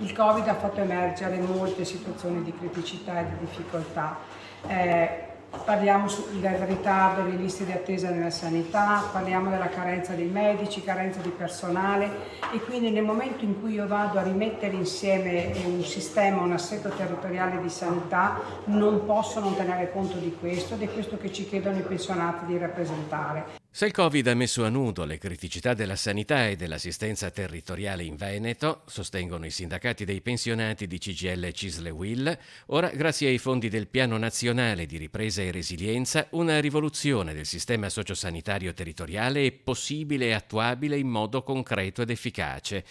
Il Covid ha fatto emergere molte situazioni di criticità e di difficoltà. Parliamo del ritardo delle liste di attesa nella sanità, parliamo della carenza dei medici, carenza di personale, e quindi nel momento in cui io vado a rimettere insieme un sistema, un assetto territoriale di sanità, non posso non tenere conto di questo, ed è questo che ci chiedono i pensionati di rappresentare. Se il Covid ha messo a nudo le criticità della sanità e dell'assistenza territoriale in Veneto, sostengono i sindacati dei pensionati di CGIL e Cisle Will, ora, grazie ai fondi del Piano Nazionale di Ripresa e Resilienza, una rivoluzione del sistema sociosanitario territoriale è possibile e attuabile in modo concreto ed efficace.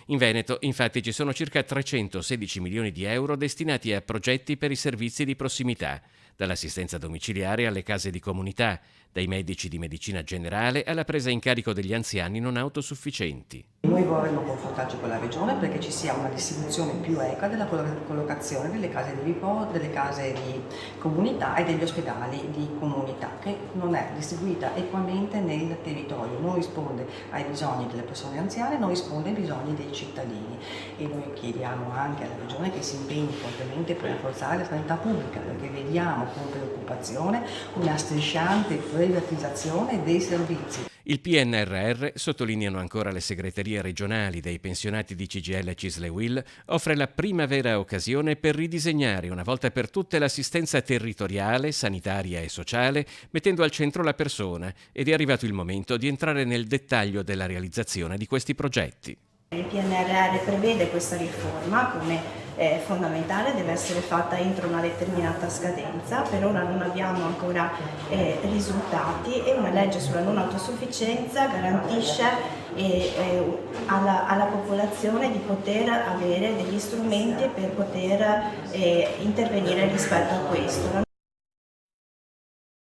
In Veneto, infatti, ci sono circa 316 milioni di euro destinati a progetti per i servizi di prossimità, dall'assistenza domiciliare alle case di comunità, dai medici di medicina generale alla presa in carico degli anziani non autosufficienti. Noi vorremmo confrontarci con la Regione perché ci sia una distribuzione più equa della collocazione delle case di riposo, delle case di comunità e degli ospedali di comunità, che non è distribuita equamente nel territorio, non risponde ai bisogni delle persone anziane, non risponde ai bisogni dei cittadini, e noi chiediamo anche alla Regione che si impegni fortemente per rafforzare la sanità pubblica, perché vediamo con preoccupazione una strisciante privatizzazione dei servizi. Il PNRR, sottolineano ancora le segreterie regionali dei pensionati di CGIL e Cisle Will, offre la prima vera occasione per ridisegnare una volta per tutte l'assistenza territoriale, sanitaria e sociale, mettendo al centro la persona, ed è arrivato il momento di entrare nel dettaglio della realizzazione di questi progetti. Il PNRR prevede questa riforma come fondamentale, deve essere fatta entro una determinata scadenza. Per ora non abbiamo ancora risultati, e una legge sulla non autosufficienza garantisce alla popolazione di poter avere degli strumenti per poter intervenire rispetto a questo.